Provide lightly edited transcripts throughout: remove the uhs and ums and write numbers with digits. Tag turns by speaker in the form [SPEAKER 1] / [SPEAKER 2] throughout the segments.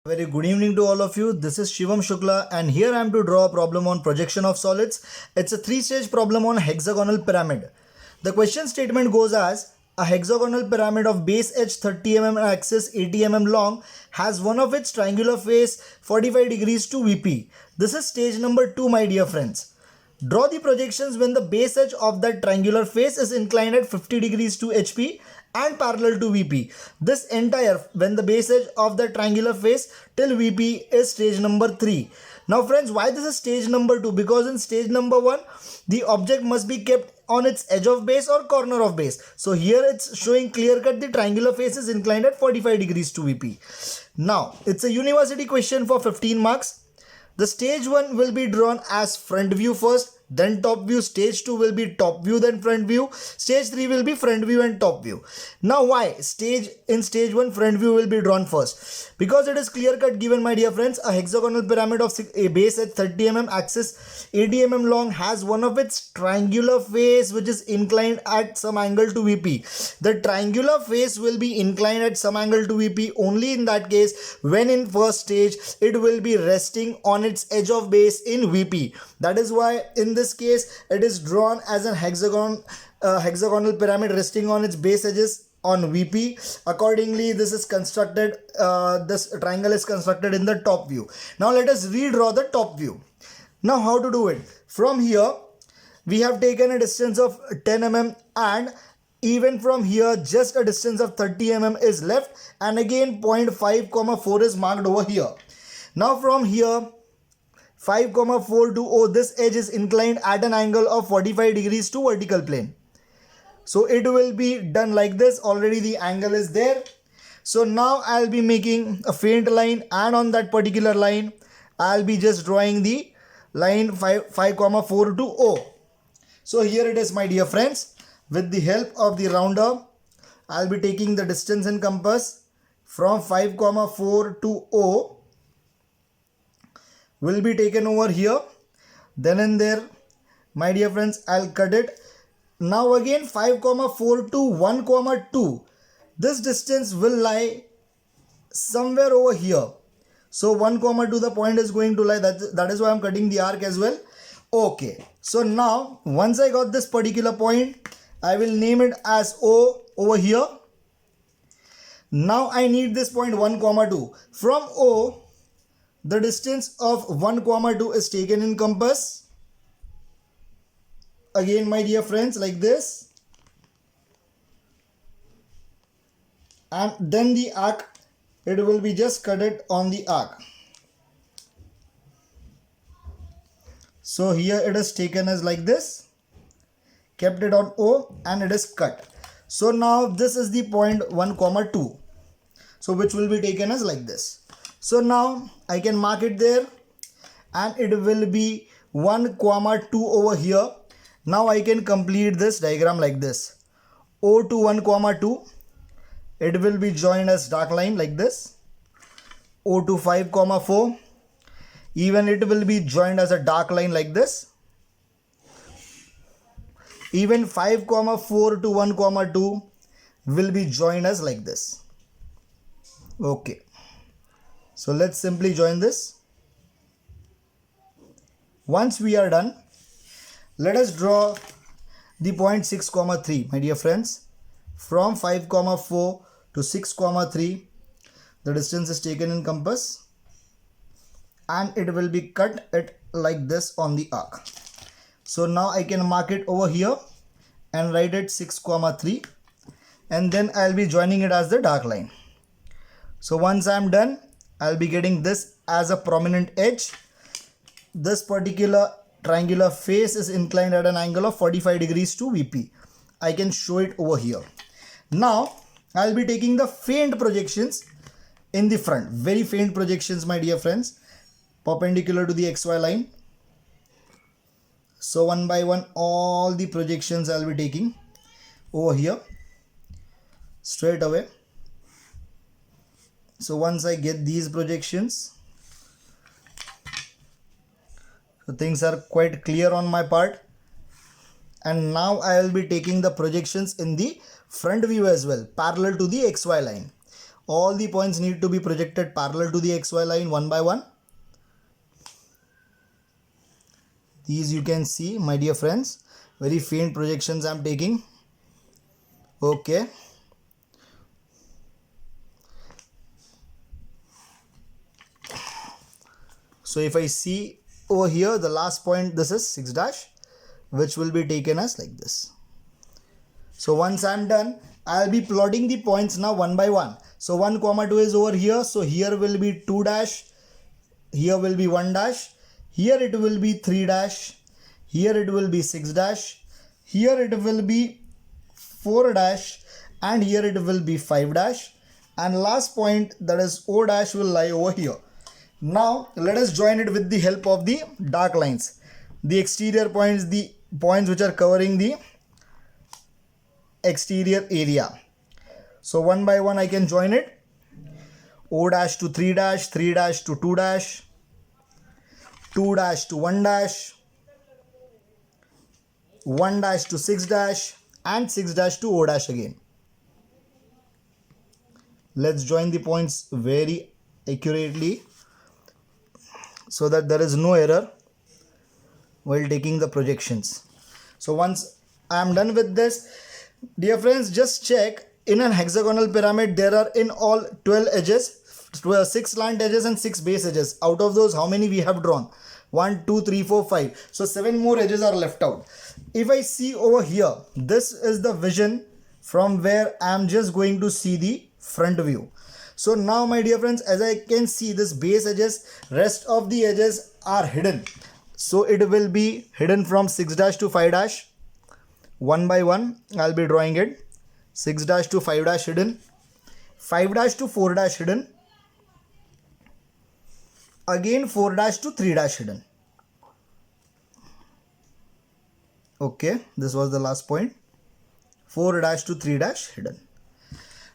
[SPEAKER 1] Very good evening to all of you. This is Shivam Shukla and here I am to draw a problem on projection of solids. It's a three-stage problem on hexagonal pyramid. The question statement goes as a hexagonal pyramid of base edge 30 mm and axis 80 mm long has one of its triangular face 45 degrees to VP. This is stage number 2, my dear friends. Draw the projections when the base edge of that triangular face is inclined at 50 degrees to HP and parallel to VP. This entire when the base edge of the triangular face till VP is stage number 3. Now friends, why this is stage number 2? Because in stage number 1, the object must be kept on its edge of base or corner of base. So here it's showing clear cut the triangular face is inclined at 45 degrees to VP. Now it's a university question for 15 marks. The stage 1 will be drawn as front view first, then top view. Stage 2 will be top view, then front view. Stage 3 will be front view and top view. Now why in stage 1 front view will be drawn first? Because it is clear cut given, my dear friends, a hexagonal pyramid of a base at 30 mm, axis 80 mm long has one of its triangular face which is inclined at some angle to VP. The triangular face will be inclined at some angle to VP only in that case when in first stage it will be resting on its edge of base in VP. That is why in this case it is drawn as an hexagonal pyramid resting on its base edges on VP. Accordingly, this is constructed, this triangle is constructed in the top view. Now let us redraw the top view. Now how to do it? From here we have taken a distance of 10 mm and even from here just a distance of 30 mm is left, and again 0.5, 4 is marked over here. Now from here 5, 4 to O, this edge is inclined at an angle of 45 degrees to vertical plane. So it will be done like this. Already the angle is there. So now I'll be making a faint line, and on that particular line I'll be just drawing the line 5, 4 to O. So here it is, my dear friends. With the help of the rounder, I'll be taking the distance in compass from 5, 4 to O will be taken over here. Then and there, my dear friends, I'll cut it. Now again 5, 4 to 1, 2. This distance will lie somewhere over here. So 1, 2 the point is going to lie. That is why I'm cutting the arc as well. Okay. So now once I got this particular point, I will name it as O over here. Now I need this point 1, 2. From O, the distance of 1, 2 is taken in compass. Again, my dear friends, like this. And then the arc, it will be just cut it on the arc. So here it is taken as like this. Kept it on O and it is cut. So now this is the point 1, 2. So which will be taken as like this. So now I can mark it there and it will be 1, 2 over here. Now I can complete this diagram like this. O to 1, 2. It will be joined as dark line like this. O to 5, 4. Even it will be joined as a dark line like this. Even 5, 4 to 1, 2 will be joined as like this. Okay. So let's simply join this. Once we are done, let us draw the point 6, 3, my dear friends. From 5, 4 to 6, 3, the distance is taken in compass and it will be cut it like this on the arc. So now I can mark it over here and write it 6, 3, and then I'll be joining it as the dark line. So once I'm done, I'll be getting this as a prominent edge. This particular triangular face is inclined at an angle of 45 degrees to VP. I can show it over here. Now I'll be taking the faint projections in the front. Very faint projections, my dear friends, perpendicular to the XY line. So one by one all the projections I'll be taking over here straight away. So once I get these projections, so things are quite clear on my part. And now I will be taking the projections in the front view as well, parallel to the XY line. All the points need to be projected parallel to the xy line one by one. These you can see, my dear friends, very faint projections I am taking. Okay. So if I see over here, the last point, this is 6 dash, which will be taken as like this. So once I'm done, I'll be plotting the points now one by one. So 1, 2 is over here. So here will be 2 dash. Here will be 1 dash. Here it will be 3 dash. Here it will be 6 dash. Here it will be 4 dash. And here it will be 5 dash. And last point, that is O dash, will lie over here. Now let us join it with the help of the dark lines. The exterior points, the points which are covering the exterior area. So one by one I can join it. O dash to 3 dash, 3 dash to 2 dash, 2 dash to 1 dash, 1 dash to 6 dash, and 6 dash to O dash again. Let's join the points very accurately so that there is no error while taking the projections. So once I am done with this, dear friends, just check, in an hexagonal pyramid there are in all 12 edges, 6 slant edges and 6 base edges. Out of those, how many we have drawn? 1, 2, 3, 4, 5. So 7 more edges are left out. If I see over here, this is the vision from where I am just going to see the front view. So now, my dear friends, as I can see, this base edges, rest of the edges are hidden. So it will be hidden from 6 dash to 5 dash. One by one I'll be drawing it. 6 dash to 5 dash hidden, 5 dash to 4 dash hidden, again 4 dash to 3 dash hidden. Okay, this was the last point. 4 dash to 3 dash hidden.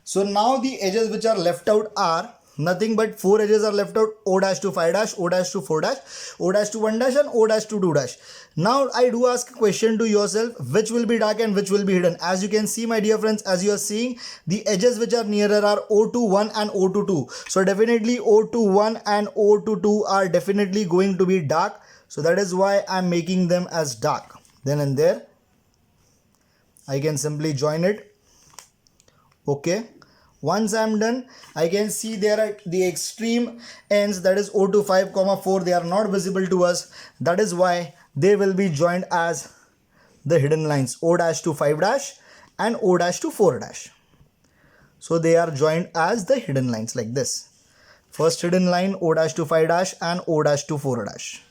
[SPEAKER 1] So now the edges which are left out are nothing but 4 edges are left out. O dash to 5 dash, O dash to 4 dash, O dash to 1 dash, and O dash to 2 dash. Now I do ask a question to yourself, which will be dark and which will be hidden? As you can see, my dear friends, as you are seeing, the edges which are nearer are O to 1 and O to 2. So definitely O to 1 and O to 2 are definitely going to be dark. So that is why I am making them as dark. Then and there I can simply join it. Okay. Once I am done, I can see there at the extreme ends, that is O to 5, 4, they are not visible to us. That is why they will be joined as the hidden lines, O dash to 5 dash and O dash to 4 dash. So they are joined as the hidden lines like this. First hidden line, O dash to 5 dash and O dash to 4 dash.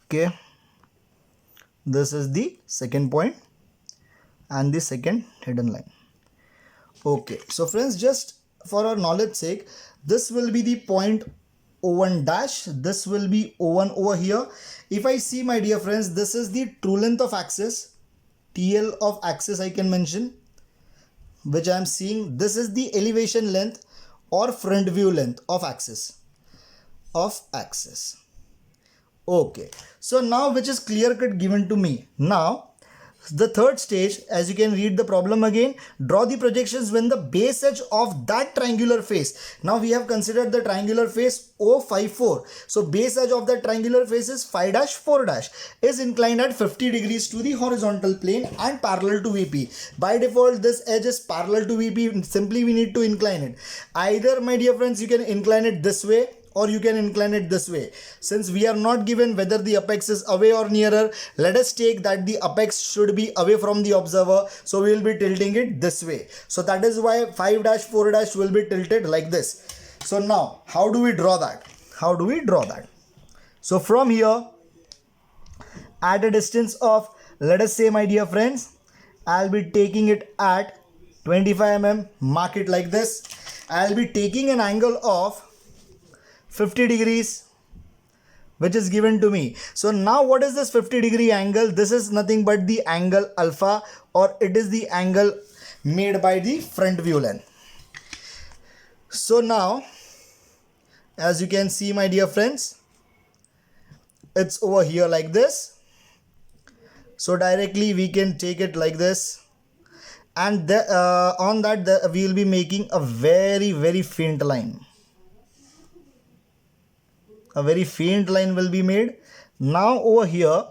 [SPEAKER 1] Okay. This is the second point and the second hidden line. Okay, so friends, just for our knowledge sake, this will be the point O1 dash, this will be O1 over here. If I see, my dear friends, this is the true length of axis, TL of axis I can mention, which I am seeing. This is the elevation length or front view length of axis. Okay, so now which is clear cut given to me. Now the third stage, as you can read the problem again, draw the projections when the base edge of that triangular face. Now we have considered the triangular face O54. So base edge of that triangular face is 5 dash 4 dash is inclined at 50 degrees to the horizontal plane and parallel to VP. By default, this edge is parallel to VP. Simply we need to incline it. Either, my dear friends, you can incline it this way or you can incline it this way. Since we are not given whether the apex is away or nearer, let us take that the apex should be away from the observer. So we will be tilting it this way. So that is why 5 dash 4 dash will be tilted like this. So now how do we draw that? So from here, at a distance of, let us say, my dear friends, I'll be taking it at 25 mm, mark it like this. I'll be taking an angle of 50 degrees, which is given to me. So now what is this 50 degree angle? This is nothing but the angle alpha, or it is the angle made by the front view length. So now, as you can see, my dear friends, it's over here like this. So directly we can take it like this. and on that we will be making a very faint line. A very faint line will be made. Now over here,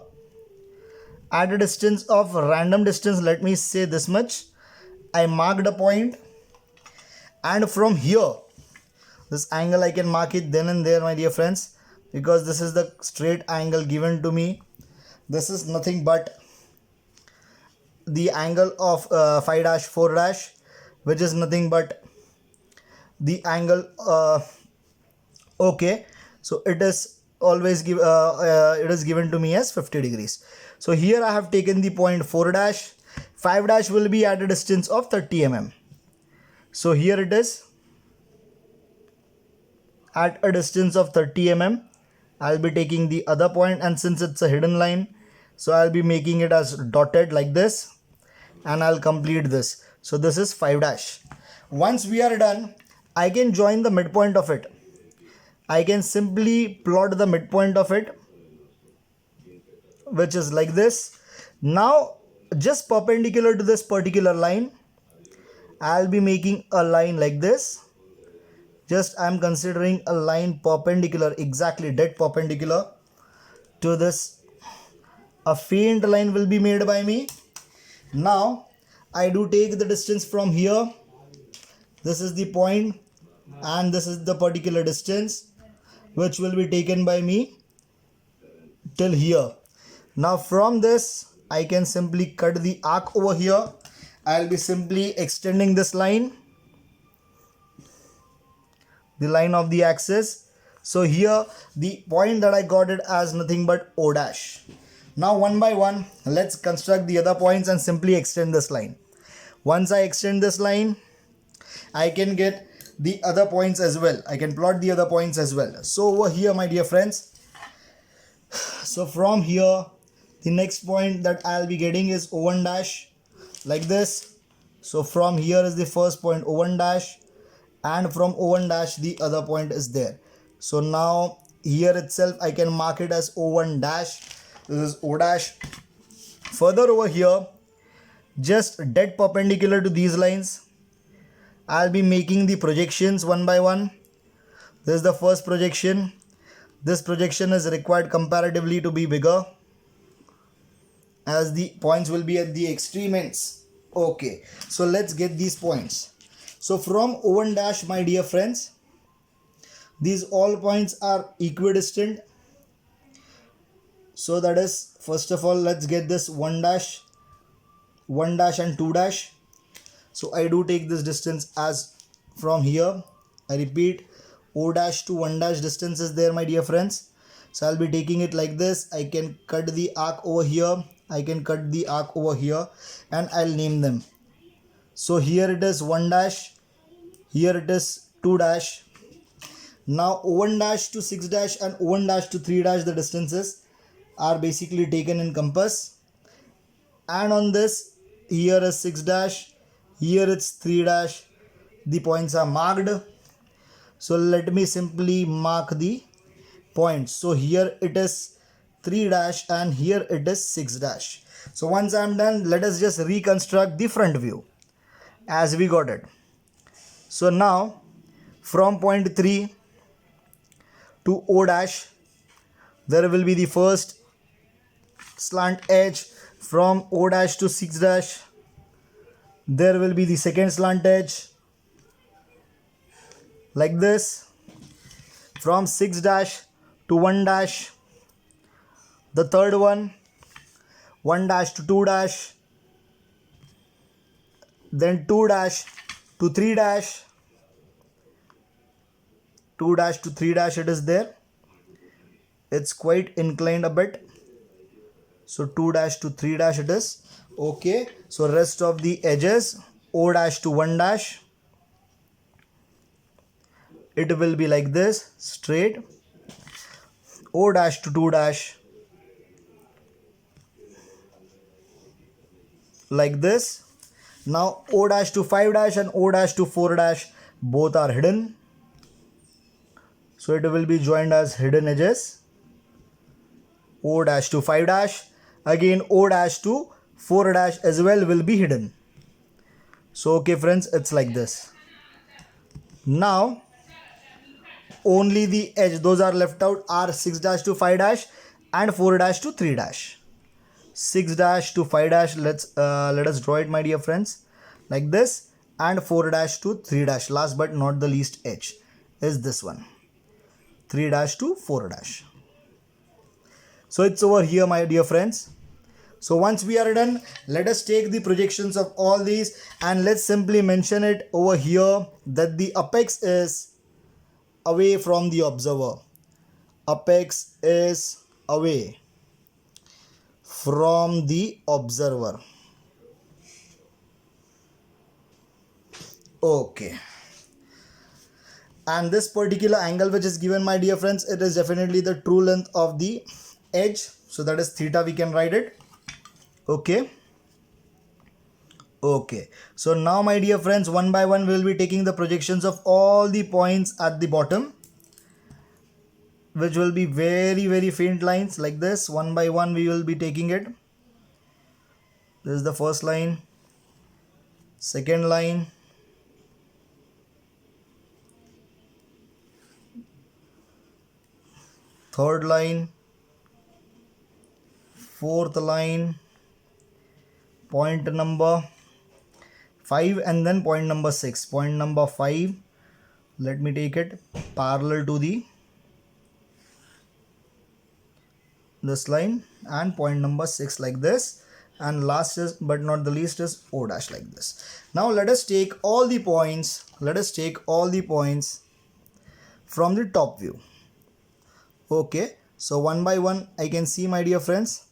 [SPEAKER 1] at a distance of random distance, let me say this much, I marked a point, and from here, this angle I can mark it then and there, my dear friends, because this is the straight angle given to me. This is nothing but the angle of 5 dash 4 dash, which is nothing but the angle okay, so it is always it is given to me as 50 degrees. So here I have taken the point 4 dash. 5 dash will be at a distance of 30 mm. So here it is at a distance of 30 mm. I'll be taking the other point, and since it's a hidden line, so I'll be making it as dotted like this, and I'll complete this. So this is 5 dash. Once we are done, I can join the midpoint of it. I can simply plot the midpoint of it, which is like this. Now just perpendicular to this particular line, I'll be making a line like this. Just I'm considering a line perpendicular, exactly dead perpendicular to this. A faint line will be made by me. Now I do take the distance from here. This is the point, and this is the particular distance which will be taken by me till here. Now from this I can simply cut the arc over here. I'll be simply extending this line, the line of the axis. So here the point that I got it as nothing but O dash. Now one by one, let's construct the other points and simply extend this line. Once I extend this line, I can get the other points as well. I can plot the other points as well. So over here, my dear friends, so from here, the next point that I'll be getting is O1 dash, like this. So from here is the first point O1 dash, and from O1 dash the other point is there. So now here itself I can mark it as O1 dash. This is O dash. Further over here, just dead perpendicular to these lines, I'll be making the projections one by one. This is the first projection. This projection is required comparatively to be bigger, as the points will be at the extreme ends. Okay, so let's get these points. So from O1 dash, my dear friends, these all points are equidistant. So that is, first of all, let's get this 1 dash and 2 dash. So I do take this distance as from here. I repeat, O dash to 1 dash distance is there, my dear friends. So I'll be taking it like this. I can cut the arc over here. I can cut the arc over here, and I'll name them. So here it is 1 dash. Here it is 2 dash. Now O1 dash to 6 dash and O1 dash to 3 dash, the distances are basically taken in compass. And on this, here is 6 dash. Here it's 3 dash. The points are marked. So let me simply mark the points. So here it is 3 dash and here it is 6 dash. So once I'm done, let us just reconstruct the front view as we got it. So now from point 3 to O dash, there will be the first slant edge. From O dash to 6 dash, there will be the second slant edge, like this. From 6 dash to 1 dash, the third one, 1 dash to 2 dash, then 2 dash to 3 dash, 2 dash to 3 dash, it is there. It's quite inclined a bit. So 2 dash to 3 dash it is. Okay, so rest of the edges, O dash to 1 dash, it will be like this, straight. O dash to 2 dash, like this. Now O dash to 5 dash and O dash to 4 dash, both are hidden. So it will be joined as hidden edges. O dash to 5 dash, again O dash to 4 dash as well will be hidden. So okay friends, it's like this. Now only the edge, those are left out, are 6 dash to 5 dash and 4 dash to 3 dash. 6 dash to 5 dash, let us draw it my dear friends like this, and 4 dash to 3 dash, last but not the least edge is this one, 3 dash to 4 dash. So it's over here my dear friends. So once we are done, let us take the projections of all these and let's simply mention it over here that the apex is away from the observer. Apex is away from the observer. Okay. And this particular angle which is given my dear friends, it is definitely the true length of the edge. So that is theta, we can write it. Okay. Okay. So now my dear friends, one by one we will be taking the projections of all the points at the bottom, which will be very faint lines like this. One by one we will be taking it. This is the first line, second line, third line, fourth line, point number 5, and then point number 6. Point number 5, let me take it parallel to this line, and point number 6 like this, and last is but not the least is O dash like this. Now let us take all the points, from the top view. Okay, so one by one I can see my dear friends,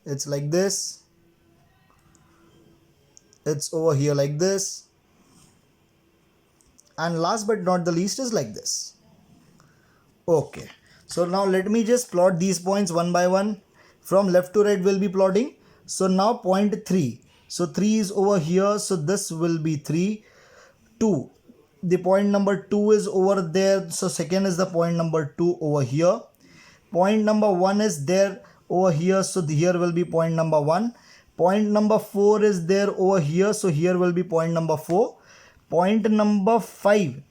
[SPEAKER 1] it's like this, it's over here like this, and last but not the least is like this. Okay, so now let me just plot these points one by one. From left to right we'll be plotting. So now point 3, so 3 is over here, so this will be 3. 2, the point number 2 is over there, so second is the point number 2 over here. Point number 1 is there over here, so here will be point number 1. Point number 4 is there over here, so here will be point number 4. Point number 5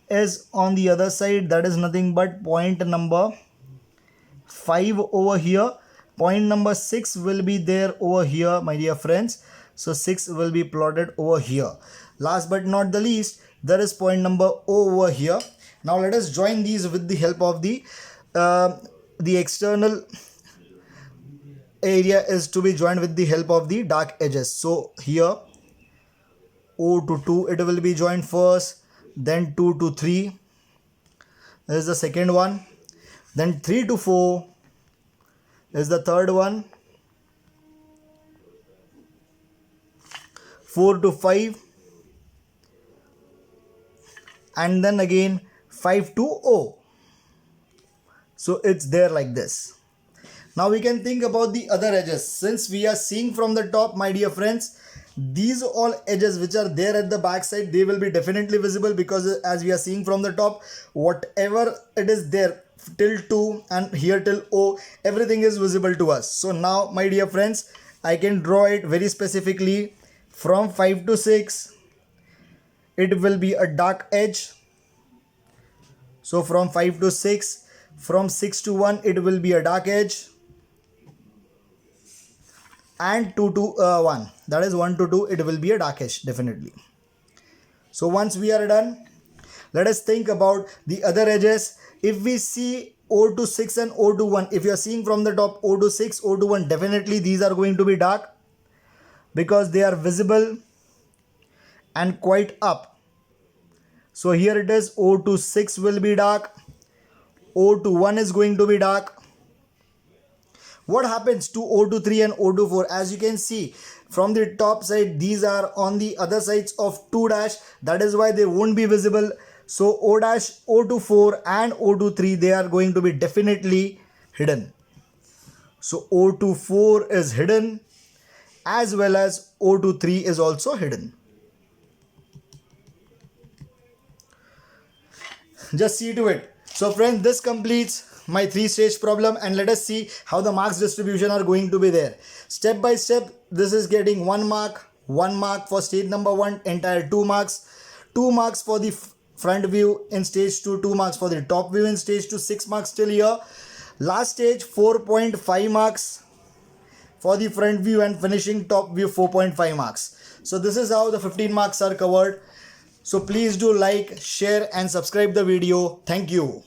[SPEAKER 1] is on the other side, that is nothing but point number 5 over here. Point number 6 will be there over here my dear friends, so 6 will be plotted over here. Last but not the least, there is point number O over here. Now let us join these with the help of the external area is to be joined with the help of the dark edges. So here O to 2, it will be joined first, then 2 to 3, this is the second one, then 3 to 4 is the third one, 4 to 5, and then again 5 to O. So it's there like this. Now we can think about the other edges. Since we are seeing from the top my dear friends, these all edges which are there at the back side, they will be definitely visible, because as we are seeing from the top, whatever it is there till 2 and here till O, everything is visible to us. So now my dear friends, I can draw it very specifically. From 5 to 6 it will be a dark edge. So from 5 to 6, from 6 to 1 it will be a dark edge, and 2 to 1, that is 1 to 2, it will be a dark edge definitely. So once we are done, let us think about the other edges. If we see O to 6 and O to 1, if you are seeing from the top O to 6, O to 1, definitely these are going to be dark because they are visible and quite up. So here it is, O to 6 will be dark, O to 1 is going to be dark. What happens to O to 3 and O to 4? As you can see from the top side, these are on the other sides of 2 dash, that is why they won't be visible. So O dash, O to 4 and O to 3, they are going to be definitely hidden. So O to 4 is hidden, as well as O to 3 is also hidden. Just see to it. So friends, this completes my 3-stage problem, and let us see how the marks distribution are going to be there. Step by step, this is getting 1 mark, 1 mark for stage number 1, entire 2 marks. 2 marks for the front view in stage 2, 2 marks for the top view in stage 2, 6 marks till here. Last stage 4.5 marks for the front view, and finishing top view 4.5 marks. So this is how the 15 marks are covered. So please do like, share and subscribe the video. Thank you.